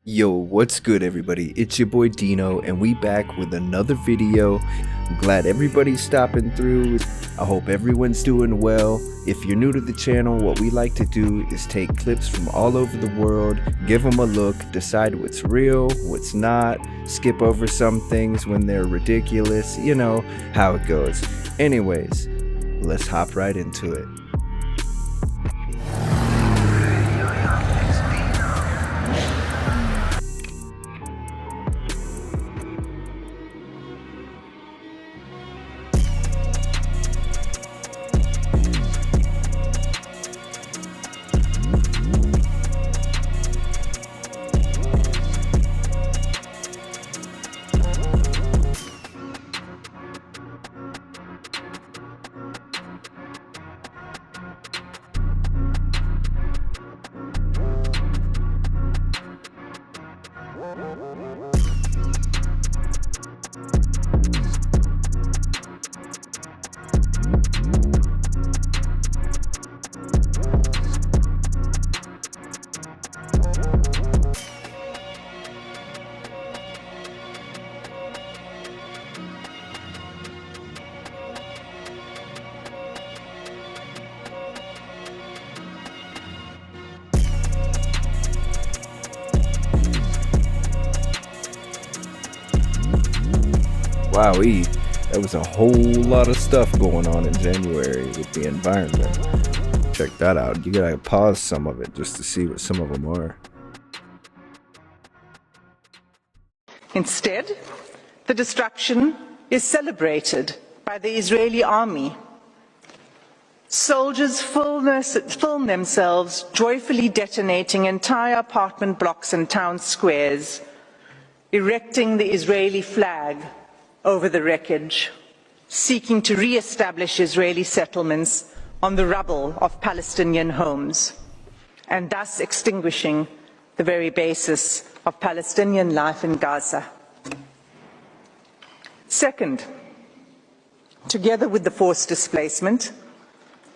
Yo, what's good everybody? It's your boy DeeKnow and we back with another video. I'm glad everybody's stopping through. I hope everyone's doing well. If you're new to the channel, what we like to do is take clips from all over the world, give them a look, decide what's real, what's not, skip over some things when they're ridiculous, you know how it goes. Anyways, let's hop right into it. Wowee, that was a whole lot of stuff going on in January with the environment. Check that out. You gotta pause some of it just to see what some of them are. Instead, the destruction is celebrated by the Israeli army. Soldiers film themselves joyfully detonating entire apartment blocks and town squares, erecting the Israeli flag over the wreckage, seeking to re-establish Israeli settlements on the rubble of Palestinian homes, and thus extinguishing the very basis of Palestinian life in Gaza. Second, together with the forced displacement,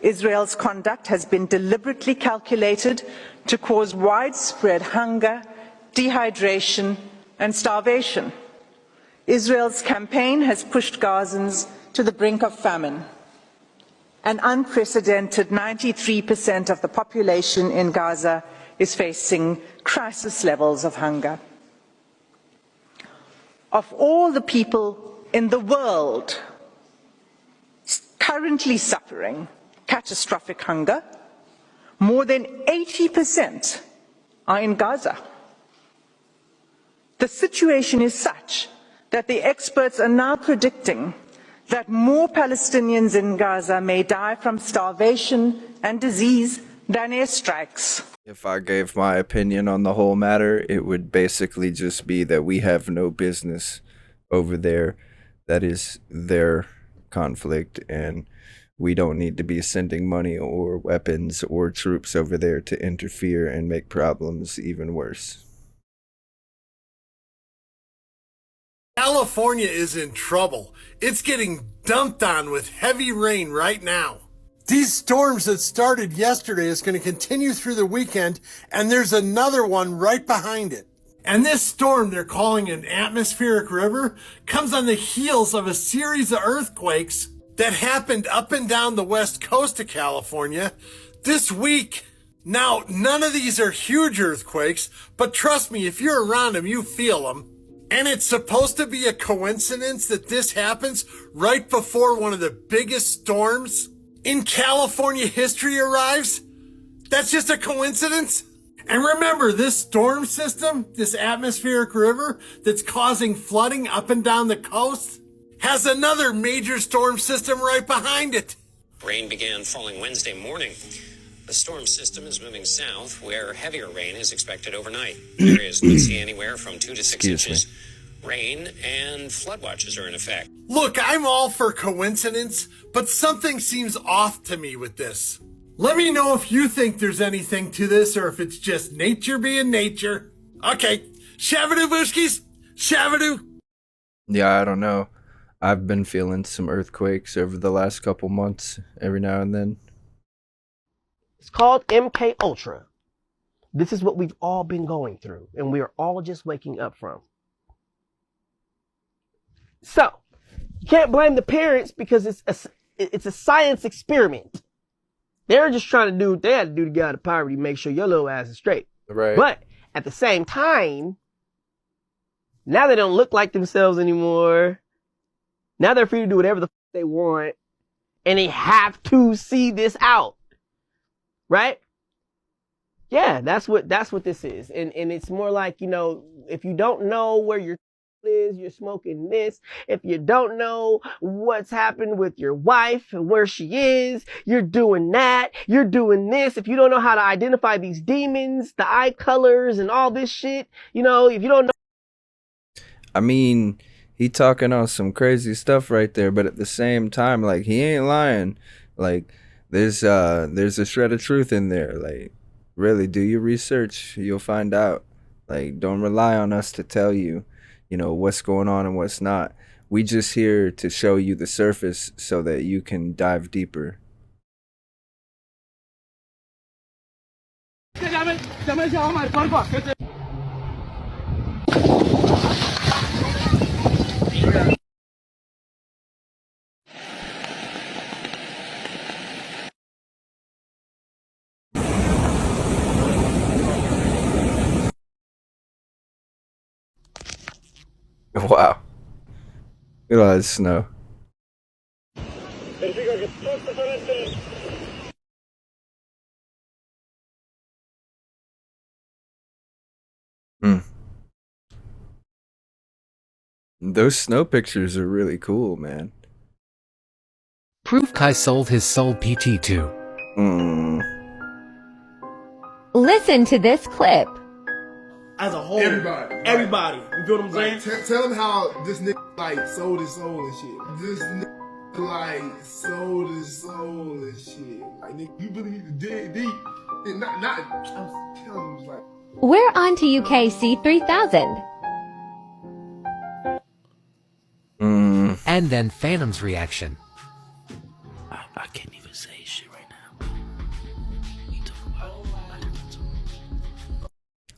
Israel's conduct has been deliberately calculated to cause widespread hunger, dehydration, and starvation. Israel's campaign has pushed Gazans to the brink of famine. An unprecedented 93% of the population in Gaza is facing crisis levels of hunger. Of all the people in the world currently suffering catastrophic hunger, more than 80% are in Gaza. The situation is such that the experts are now predicting that more Palestinians in Gaza may die from starvation and disease than airstrikes. If I gave my opinion on the whole matter, it would basically just be that we have no business over there. That is their conflict, and we don't need to be sending money or weapons or troops over there to interfere and make problems even worse. California is in trouble. It's getting dumped on with heavy rain right now. These storms that started yesterday is going to continue through the weekend, and there's another one right behind it. And this storm they're calling an atmospheric river comes on the heels of a series of earthquakes that happened up and down the west coast of California this week. Now, none of these are huge earthquakes, but trust me, if you're around them, you feel them. And it's supposed to be a coincidence that this happens right before one of the biggest storms in California history arrives? That's just a coincidence? And remember, this storm system, this atmospheric river that's causing flooding up and down the coast, has another major storm system right behind it. Rain began falling Wednesday morning. The storm system is moving south, where heavier rain is expected overnight. Areas could see anywhere from 2 to 6 inches. Rain and flood watches are in effect. Look, I'm all for coincidence, but something seems off to me with this. Let me know if you think there's anything to this or if it's just nature being nature. Okay, shavadoo booskies, shavadoo. Yeah, I don't know. I've been feeling some earthquakes over the last couple months, every now and then. It's called MK Ultra. This is what we've all been going through, and we are all just waking up from. So, you can't blame the parents because it's a science experiment. They're just trying to do what they had to do to get out of poverty, make sure your little ass is straight. Right. But at the same time, now they don't look like themselves anymore. Now they're free to do whatever the fuck they want, and they have to see this out, right? Yeah, that's what this is, and it's more like, you know, if you don't know where your is, you're smoking this. If you don't know what's happened with your wife and where she is, you're doing that. You're doing this. If you don't know how to identify these demons, the eye colors, and all this shit, you know, if you don't know. I mean, he talking on some crazy stuff right there, but at the same time, like, he ain't lying. Like, there's a shred of truth in there. Like, really, do your research. You'll find out. Like, don't rely on us to tell you, you know, what's going on and what's not. We just here to show you the surface so that you can dive deeper. Wow. Look at all this snow. Those snow pictures are really cool, man. Proof Kai sold his soul PT2. Listen to this clip. As a whole, everybody. You feel what I'm saying? Tell him how this nigga like sold his soul and shit. This nigga like sold his soul and shit. Like, nigga, you really need to dig deep. And not. I'm telling him, like. We're on to UKC 3000. And then Phantom's reaction. I can't even say shit right now.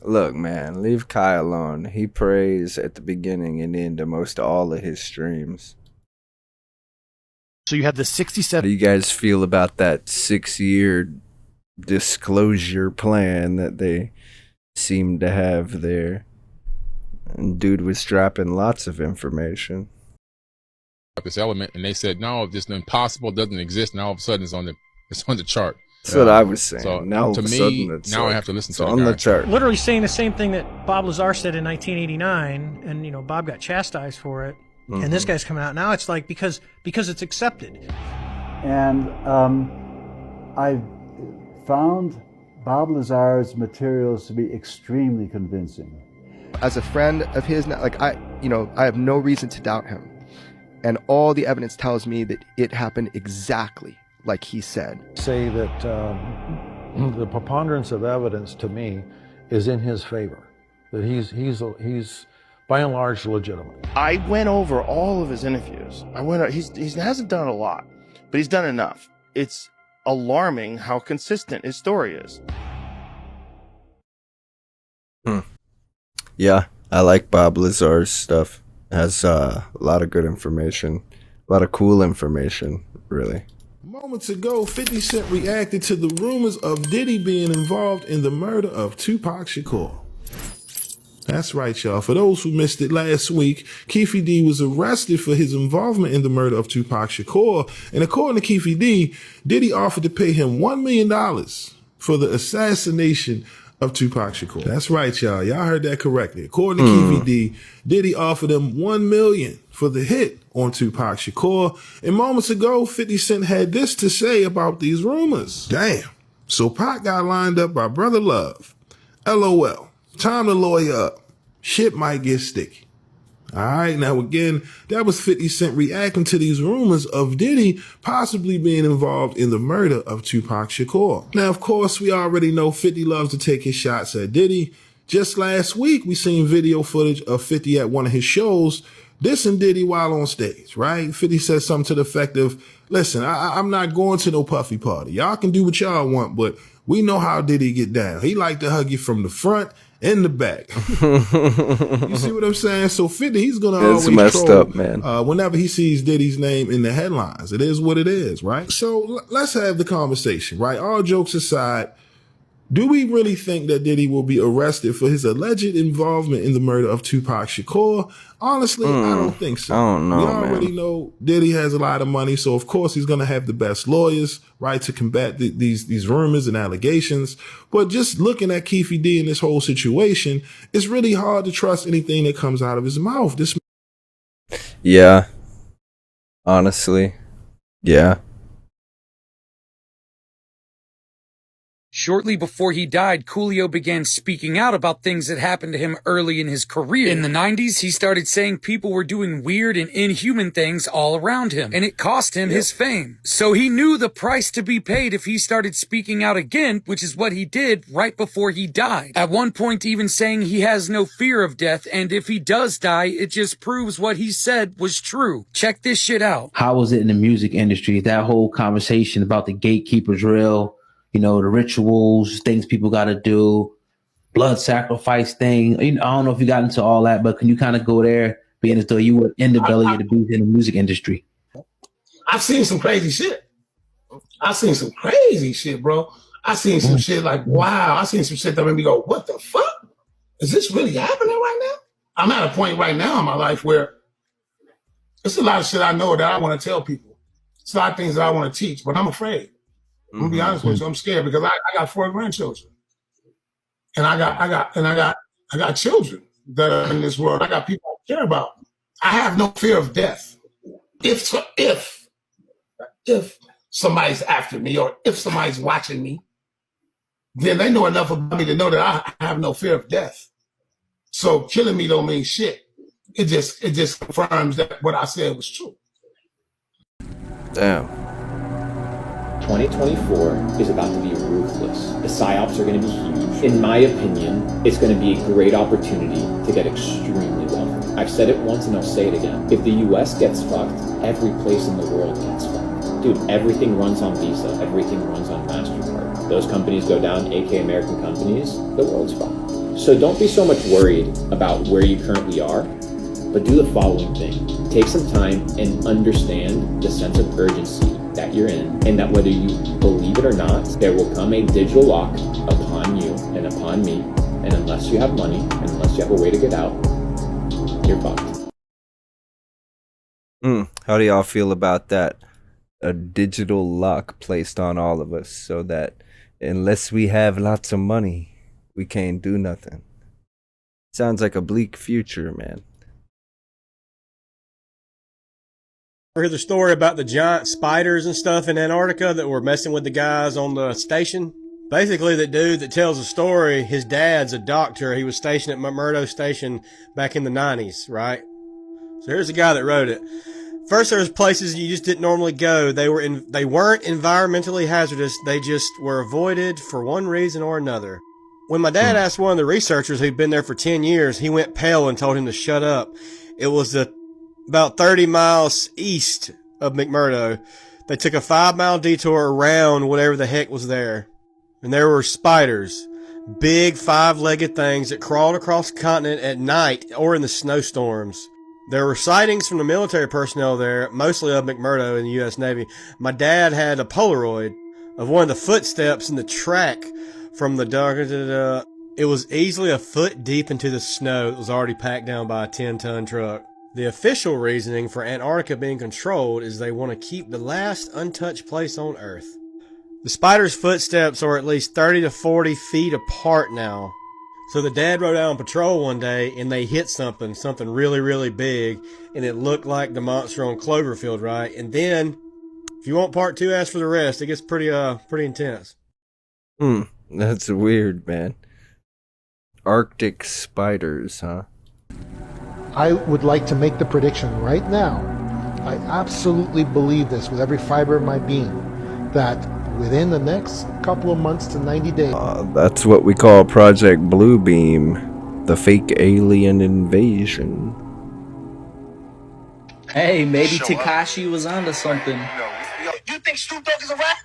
Look, man, leave Kai alone. He prays at the beginning and end of most all of his streams. So you have the 67. How do you guys feel about that 6-year disclosure plan that they seem to have there? And dude was dropping lots of information. This element, and they said no, this impossible doesn't exist. Now all of a sudden it's on the chart. That's what I was saying. So now to me, now I have to listen to on the chart. Literally saying the same thing that Bob Lazar said in 1989, and you know Bob got chastised for it, and this guy's coming out now. It's like because it's accepted. And I found Bob Lazar's materials to be extremely convincing. As a friend of his, like I have no reason to doubt him. And all the evidence tells me that it happened exactly like he said. Say that the preponderance of evidence to me is in his favor. That he's by and large legitimate. I went over all of his interviews. He hasn't done a lot, but he's done enough. It's alarming how consistent his story is. Yeah, I like Bob Lazar's stuff. Has a lot of good information, a lot of cool information, really. Moments ago, 50 Cent reacted to the rumors of Diddy being involved in the murder of Tupac Shakur. That's right, y'all. For those who missed it last week, Keefe D was arrested for his involvement in the murder of Tupac Shakur. And according to Keefe D, Diddy offered to pay him $1 million for the assassination of Tupac Shakur. That's right, y'all. Y'all heard that correctly. According to Keefe D, Diddy offered him $1 million for the hit on Tupac Shakur. And moments ago, 50 Cent had this to say about these rumors. Damn. So Pac got lined up by Brother Love. LOL. Time to lawyer up. Shit might get sticky. All right, now again, that was 50 Cent reacting to these rumors of Diddy possibly being involved in the murder of Tupac Shakur. Now, of course, we already know 50 loves to take his shots at Diddy. Just last week, we seen video footage of 50 at one of his shows dissing Diddy while on stage, right? 50 said something to the effect of, listen, I'm not going to no puffy party. Y'all can do what y'all want, but We know how Diddy get down. He like to hug you from the front and the back. You see what I'm saying? So 50, he's gonna It's always messed troll, up, man. whenever he sees Diddy's name in the headlines. It is what it is, right? So let's have the conversation, right? All jokes aside, do we really think that Diddy will be arrested for his alleged involvement in the murder of Tupac Shakur? Honestly, I don't think so. I don't know, we already man. know Diddy has a lot of money, so of course he's going to have the best lawyers, right, to combat these rumors and allegations. But just looking at Keefy D in this whole situation, it's really hard to trust anything that comes out of his mouth. This, Yeah. Honestly. Yeah. Shortly before he died, Coolio began speaking out about things that happened to him early in his career. In the 90s, he started saying people were doing weird and inhuman things all around him, and it cost him his fame. So he knew the price to be paid if he started speaking out again, which is what he did right before he died. At one point even saying he has no fear of death, and if he does die, it just proves what he said was true. Check this shit out. How was it in the music industry? That whole conversation about the gatekeeper drill, you know, the rituals, things people got to do, blood sacrifice thing. You know, I don't know if you got into all that, but can you kind of go there, being as though you were in the belly of the beast in the music industry? I've seen some crazy shit. I've seen some crazy shit, bro. I seen some shit like, wow. I seen some shit that made me go, what the fuck? Is this really happening right now? I'm at a point right now in my life where there's a lot of shit I know that I want to tell people. It's a lot of things that I want to teach, but I'm afraid. I'm gonna be honest with you. I'm scared because I got 4 grandchildren, and I got children that are in this world. I got people I care about. I have no fear of death. If somebody's after me or if somebody's watching me, then they know enough about me to know that I have no fear of death. So killing me don't mean shit. It just confirms that what I said was true. Damn. 2024 is about to be ruthless. The psyops are going to be huge. In my opinion, it's going to be a great opportunity to get extremely wealthy. I've said it once and I'll say it again. If the US gets fucked, every place in the world gets fucked. Dude, everything runs on Visa. Everything runs on MasterCard. Those companies go down, aka American companies, the world's fucked. So don't be so much worried about where you currently are, but do the following thing. Take some time and understand the sense of urgency that you're in, and that whether you believe it or not, there will come a digital lock upon you and upon me, and unless you have money, and unless you have a way to get out, you're fucked. How do y'all feel about that? A digital lock placed on all of us so that unless we have lots of money, we can't do nothing. Sounds like a bleak future, man. Ever hear the story about the giant spiders and stuff in Antarctica that were messing with the guys on the station? Basically, the dude that tells the story, his dad's a doctor. He was stationed at McMurdo Station back in the 90s, right? So here's the guy that wrote it. First, there was places you just didn't normally go. They weren't environmentally hazardous. They just were avoided for one reason or another. When my dad asked one of the researchers who'd been there for 10 years, he went pale and told him to shut up. It was about 30 miles east of McMurdo. They took a 5-mile detour around whatever the heck was there. And there were spiders, big 5-legged things that crawled across the continent at night or in the snowstorms. There were sightings from the military personnel there, mostly of McMurdo in the U.S. Navy. My dad had a Polaroid of one of the footsteps in the track from the dark. It was easily a foot deep into the snow that was already packed down by a 10-ton truck. The official reasoning for Antarctica being controlled is they want to keep the last untouched place on Earth. The spider's footsteps are at least 30 to 40 feet apart now. So the dad rode out on patrol one day and they hit something really, really big, and it looked like the monster on Cloverfield, right? And then, if you want part 2, ask for the rest. It gets pretty intense. That's weird, man. Arctic spiders, huh? I would like to make the prediction right now. I absolutely believe this with every fiber of my being, that within the next couple of months to 90 days. That's what we call Project Bluebeam, the fake alien invasion. Hey, maybe Tekashi was onto something. You think Snoop Dogg is a rat?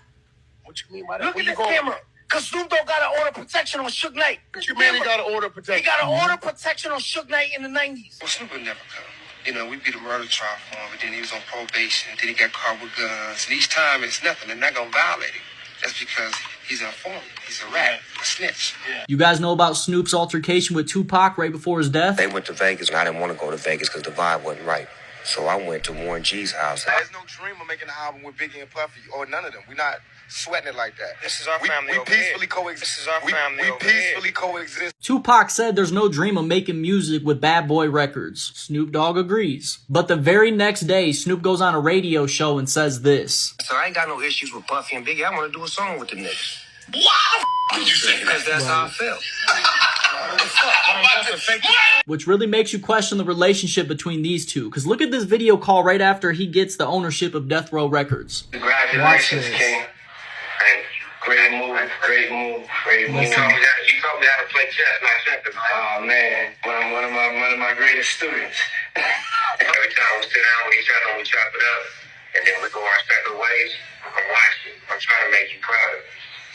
What you mean by that? Look at this camera. Because Snoop Dogg got to order protection on Suge Knight. What you mean he got to order protection? He got to order protection on Suge Knight in the 90s. Well, Snoop would never come. You know, we beat a murder trial for him, but then he was on probation. Then he got caught with guns. And each time it's nothing. They're not going to violate him. That's because he's an informant. He's a rat, a snitch. You guys know about Snoop's altercation with Tupac right before his death? They went to Vegas, and I didn't want to go to Vegas because the vibe wasn't right. So I went to Warren G's house. There's no dream of making an album with Biggie and Puffy or none of them. We're not sweating it like that. This is our family we over peacefully here. coexist. This is our family we over peacefully here. coexist. Tupac said there's no dream of making music with Bad Boy Records. Snoop Dogg agrees. But the very next day, Snoop goes on a radio show and says this. So I ain't got no issues with Puffy and Biggie. I want to do a song with the niggas. Why the did you say that? Because that's how I felt. Which really makes you question the relationship between these two. Because look at this video call right after he gets the ownership of Death Row Records. Congratulations, King. And great move, great move, great move. You taught me how to play chess, not checkers. Oh man, one of my greatest students. Every time we sit down with each other, we chop it up, and then we go our separate ways. I'm watching. I'm trying to make you proud.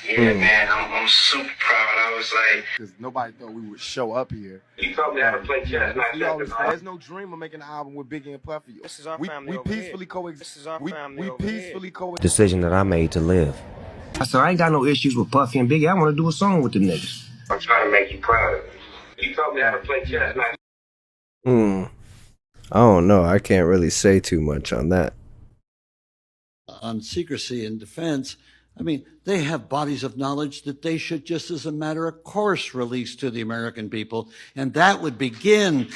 Yeah, man, I'm super proud. I was like, because nobody thought we would show up here. You taught me how to play chess, not checkers. There's no dream of making an album with Biggie and Puffy. This is our We family peacefully coexist. This is our family We over peacefully here. coexist. Decision that I made to live. So I ain't got no issues with Puffy and Biggie. I want to do a song with the niggas. I'm trying to make you proud of me. You taught me how to play chess, not I don't know. I can't really say too much on that. On secrecy and defense, I mean, they have bodies of knowledge that they should just as a matter of course release to the American people. And that would begin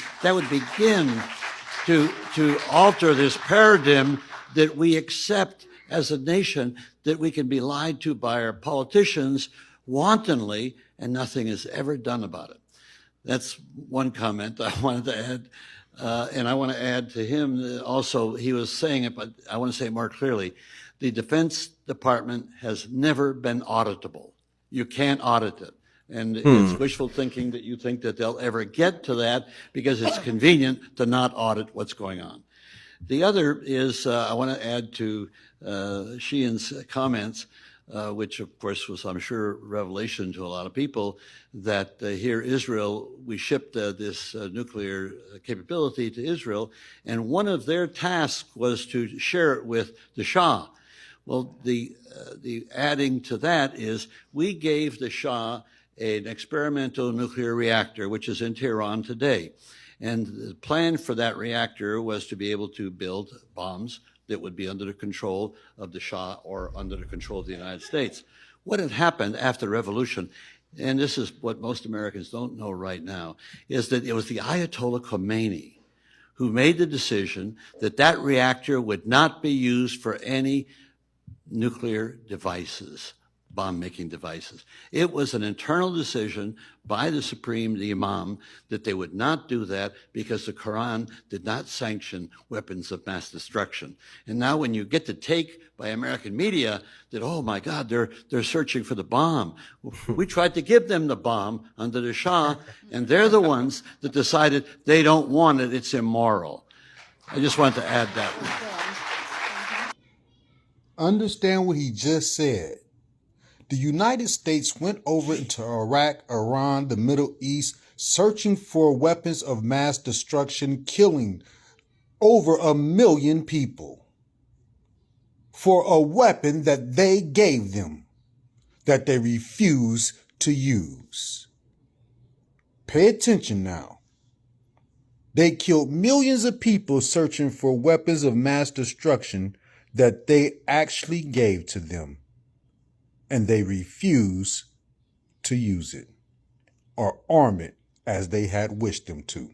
to alter this paradigm that we accept as a nation, that we can be lied to by our politicians wantonly and nothing is ever done about it. That's one comment I wanted to add. And I want to add to him also, he was saying it, but I want to say it more clearly. The Defense Department has never been auditable. You can't audit it. And it's wishful thinking that you think that they'll ever get to that because it's convenient to not audit what's going on. The other is, I want to add to Sheehan's comments, which of course was, I'm sure, revelation to a lot of people, that here Israel, we shipped this nuclear capability to Israel, and one of their tasks was to share it with the Shah. Well, the adding to that is we gave the Shah an experimental nuclear reactor, which is in Tehran today. And the plan for that reactor was to be able to build bombs that would be under the control of the Shah or under the control of the United States. What had happened after the revolution, and this is what most Americans don't know right now, is that it was the Ayatollah Khomeini who made the decision that that reactor would not be used for any nuclear devices, bomb-making devices. It was an internal decision by the the Imam, that they would not do that because the Quran did not sanction weapons of mass destruction. And now when you get the take by American media that, oh my God, they're searching for the bomb. We tried to give them the bomb under the Shah, and they're the ones that decided they don't want it, it's immoral. I just wanted to add that one. Understand what he just said. The United States went over into Iraq, Iran, the Middle East, searching for weapons of mass destruction, killing over 1 million people for a weapon that they gave them, that they refused to use. Pay attention now. They killed millions of people searching for weapons of mass destruction that they actually gave to them, and they refused to use it or arm it as they had wished them to.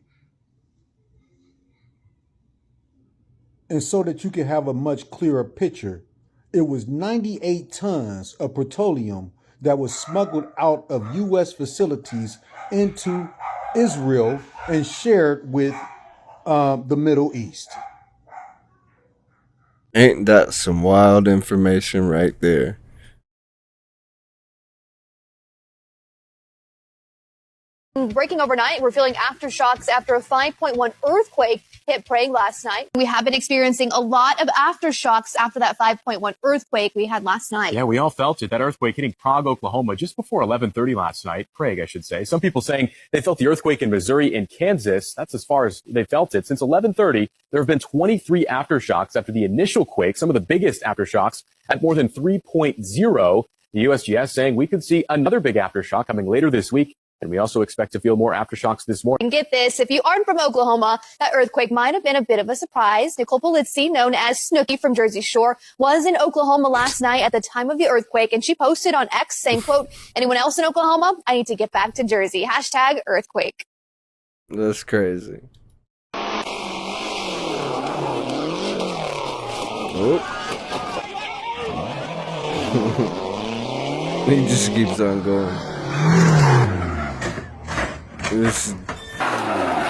And so that you can have a much clearer picture, it was 98 tons of plutonium that was smuggled out of U.S. facilities into Israel and shared with the Middle East. Ain't that some wild information right there? Breaking overnight, we're feeling aftershocks after a 5.1 earthquake hit Prague last night. We have been experiencing a lot of aftershocks after that 5.1 earthquake we had last night. Yeah, we all felt it. That earthquake hitting Prague, Oklahoma, just before 11:30 last night. Prague, I should say. Some people saying they felt the earthquake in Missouri and Kansas. That's as far as they felt it. Since 11:30, there have been 23 aftershocks after the initial quake, some of the biggest aftershocks at more than 3.0. The USGS saying we could see another big aftershock coming later this week. And we also expect to feel more aftershocks this morning. And get this, if you aren't from Oklahoma, that earthquake might have been a bit of a surprise. Nicole Polizzi, known as Snooki from Jersey Shore, was in Oklahoma last night at the time of the earthquake, and she posted on X saying, quote, anyone else in Oklahoma? I need to get back to Jersey. Hashtag earthquake. That's crazy. Oh. He just keeps on going. This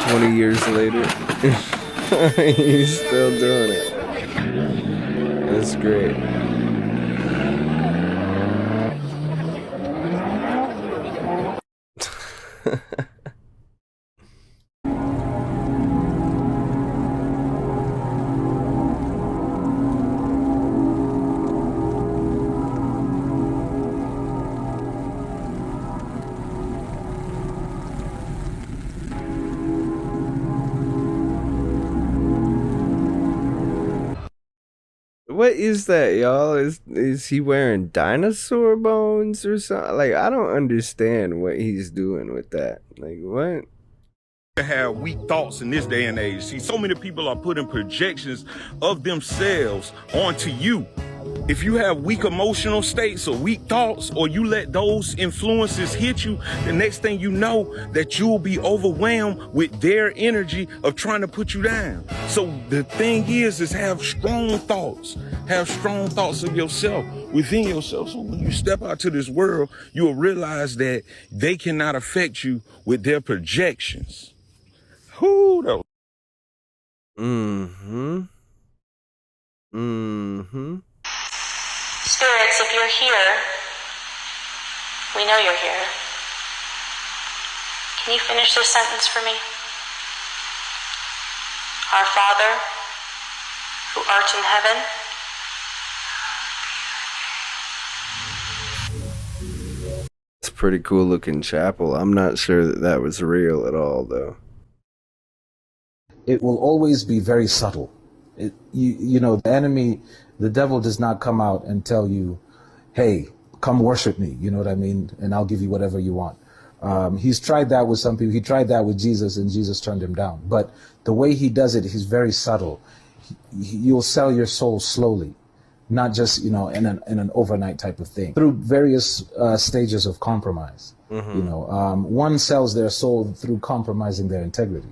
20 years later, he's still doing it. That's great. What is that, y'all? Is he wearing dinosaur bones or something? Like, I don't understand what he's doing with that. Like, what? To have weak thoughts in this day and age. See, so many people are putting projections of themselves onto you. If you have weak emotional states or weak thoughts, or you let those influences hit you, the next thing you know that you'll be overwhelmed with their energy of trying to put you down. So the thing is have strong thoughts. Have strong thoughts of yourself, within yourself. So when you step out to this world, you'll realize that they cannot affect you with their projections. Who though? Spirits, if you're here, we know you're here. Can you finish this sentence for me? Our Father, who art in heaven. It's a pretty cool looking chapel. I'm not sure that that was real at all, though. It will always be very subtle. You know, the enemy, the devil does not come out and tell you, hey, come worship me, you know what I mean? And I'll give you whatever you want. He's tried that with some people. He tried that with Jesus, and Jesus turned him down. But the way he does it, he's very subtle. You'll sell your soul slowly, not just, you know, in an overnight type of thing. Through various stages of compromise. Mm-hmm. You know, one sells their soul through compromising their integrity.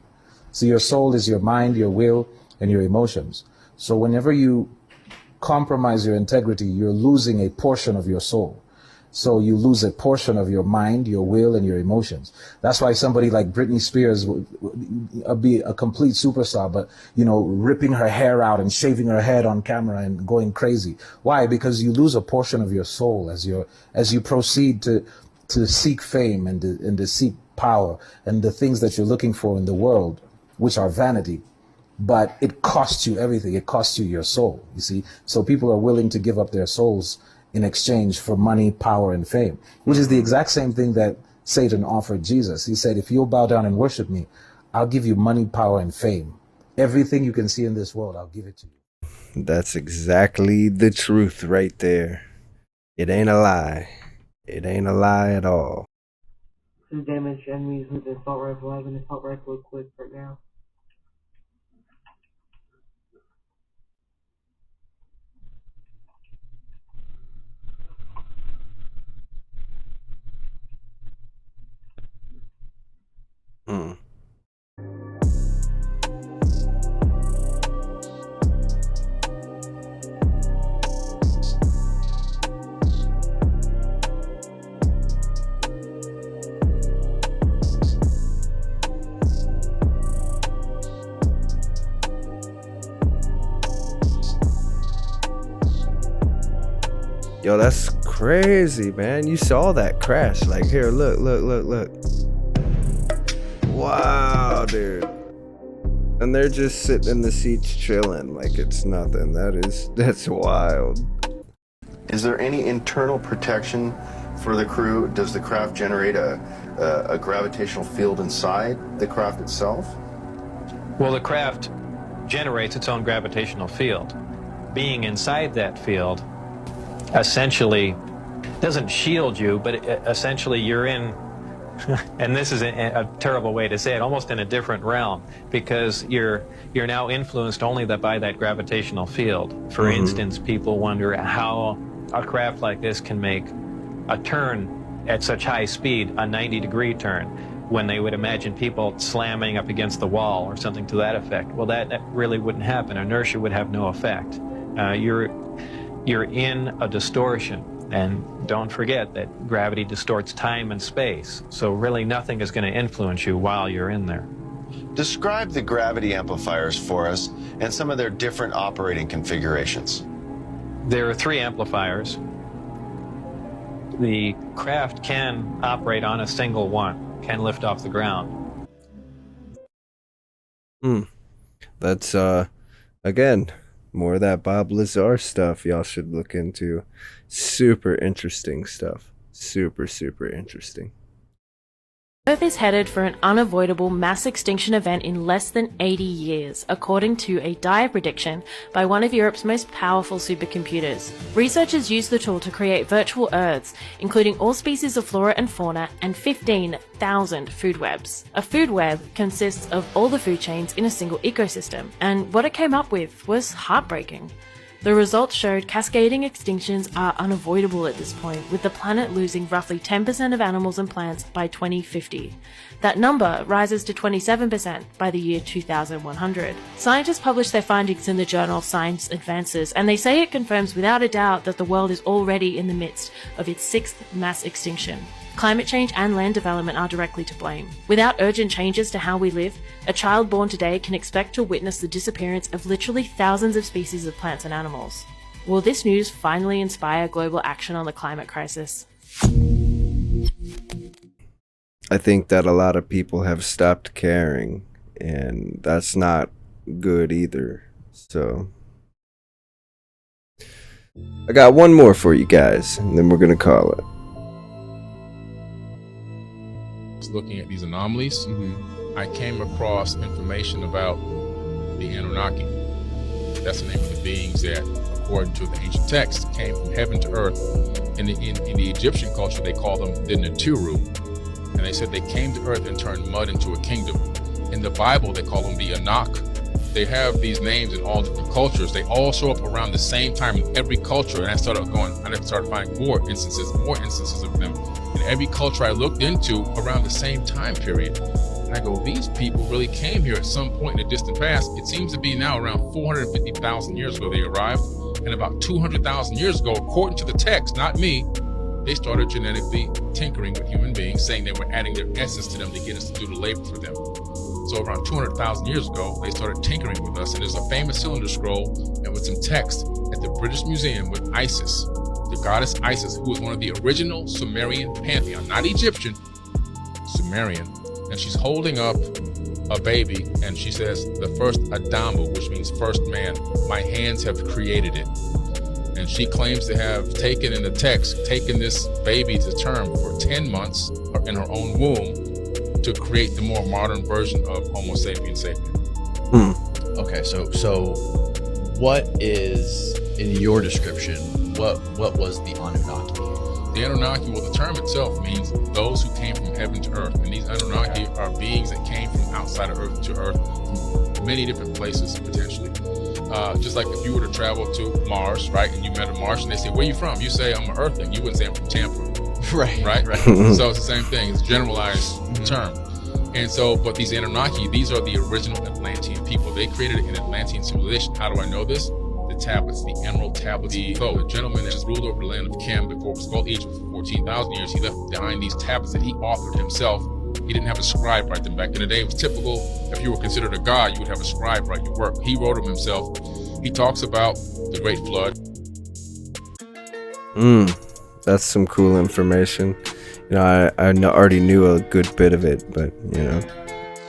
So your soul is your mind, your will, and your emotions. So whenever you compromise your integrity, you're losing a portion of your soul. So you lose a portion of your mind, your will, and your emotions. That's why somebody like Britney Spears would be a complete superstar, but, you know, ripping her hair out and shaving her head on camera and going crazy. Why? Because you lose a portion of your soul as you proceed to seek fame and to seek power and the things that you're looking for in the world, which are vanity. But it costs you everything. It costs you your soul, you see? So people are willing to give up their souls in exchange for money, power, and fame, which is the exact same thing that Satan offered Jesus. He said, if you'll bow down and worship me, I'll give you money, power, and fame. Everything you can see in this world, I'll give it to you. That's exactly the truth right there. It ain't a lie. It ain't a lie at all. Two damaged enemies with an assault rifle. I have an assault rifle equipped right now. Hmm. Yo, that's crazy, man. You saw that crash. Like, here, look. Wow, dude. And they're just sitting in the seats chilling like it's nothing. That's wild. Is there any internal protection for the crew? Does the craft generate a gravitational field inside the craft itself? Well, the craft generates its own gravitational field. Being inside that field essentially doesn't shield you, but essentially you're in, and this is a terrible way to say it, almost in a different realm, because you're now influenced only by that gravitational field. For instance, people wonder how a craft like this can make a turn at such high speed, a 90-degree turn, when they would imagine people slamming up against the wall or something to that effect. Well, that really wouldn't happen. Inertia would have no effect. You're in a distortion, and don't forget that gravity distorts time and space, so really nothing is going to influence you while you're in there. Describe the gravity amplifiers for us and some of their different operating configurations. There are 3 amplifiers. The craft can operate on a single one, can lift off the ground. That's again, more of that Bob Lazar stuff y'all should look into. Super interesting stuff. Super interesting. Earth is headed for an unavoidable mass extinction event in less than 80 years, according to a dire prediction by one of Europe's most powerful supercomputers. Researchers use the tool to create virtual Earths, including all species of flora and fauna and 15,000 food webs. A food web consists of all the food chains in a single ecosystem, and what it came up with was heartbreaking. The results showed cascading extinctions are unavoidable at this point, with the planet losing roughly 10% of animals and plants by 2050. That number rises to 27% by the year 2100. Scientists published their findings in the journal Science Advances, and they say it confirms without a doubt that the world is already in the midst of its 6th mass extinction. Climate change and land development are directly to blame. Without urgent changes to how we live, a child born today can expect to witness the disappearance of literally thousands of species of plants and animals. Will this news finally inspire global action on the climate crisis? I think that a lot of people have stopped caring, and that's not good either. So I got one more for you guys, and then we're gonna call it. Looking at these anomalies, I came across information about the Anunnaki. That's the name of the beings that, according to the ancient texts, came from heaven to earth. In the Egyptian culture, they call them the Naturu, and they said they came to earth and turned mud into a kingdom. In the Bible, they call them the Anak. They have these names in all different cultures. They all show up around the same time in every culture, and I started finding more instances of them. In every culture I looked into around the same time period. And I go, these people really came here at some point in the distant past. It seems to be now around 450,000 years ago they arrived. And about 200,000 years ago, according to the text, not me, they started genetically tinkering with human beings, saying they were adding their essence to them to get us to do the labor for them. So around 200,000 years ago, they started tinkering with us. And there's a famous cylinder scroll and with some text at the British Museum with Isis, the goddess Isis, who was one of the original Sumerian pantheon, not Egyptian, Sumerian. And she's holding up a baby, and she says, the first Adamu, which means first man, my hands have created it. And she claims to have taken in the text, taken this baby to term for 10 months in her own womb to create the more modern version of Homo sapiens sapien. Okay, so what is, in your description, what was the Anunnaki? The Anunnaki, well, the term itself means those who came from heaven to earth. And these Anunnaki are beings that came from outside of earth to earth, from many different places, potentially. Just like if you were to travel to Mars, right, and you met a Martian, they say, where you from? You say, I'm an Earthling. You wouldn't say I'm from Tampa. Right. So it's the same thing. It's a generalized term. And so, but these Anunnaki, these are the original Atlantean people. They created an Atlantean civilization. How do I know this? The tablets, the emerald tablets. The gentleman that has ruled over the land of Chem before it was called Egypt for 14,000 years, he left behind these tablets that he authored himself. He didn't have a scribe write them. Back in the day, it was typical. If you were considered a god, you would have a scribe write your work. He wrote them himself. He talks about the Great Flood. That's some cool information. You know, I already knew a good bit of it, but you know.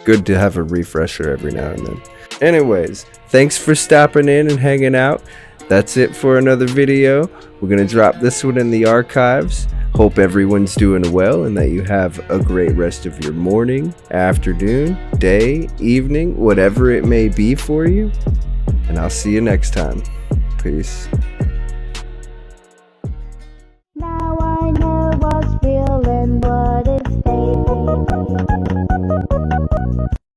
good to have a refresher every now and then. Anyways, thanks for stopping in and hanging out. That's it for another video. We're gonna drop this one in the archives. Hope everyone's doing well and that you have a great rest of your morning, afternoon, day, evening, whatever it may be for you. And I'll see you next time. Peace.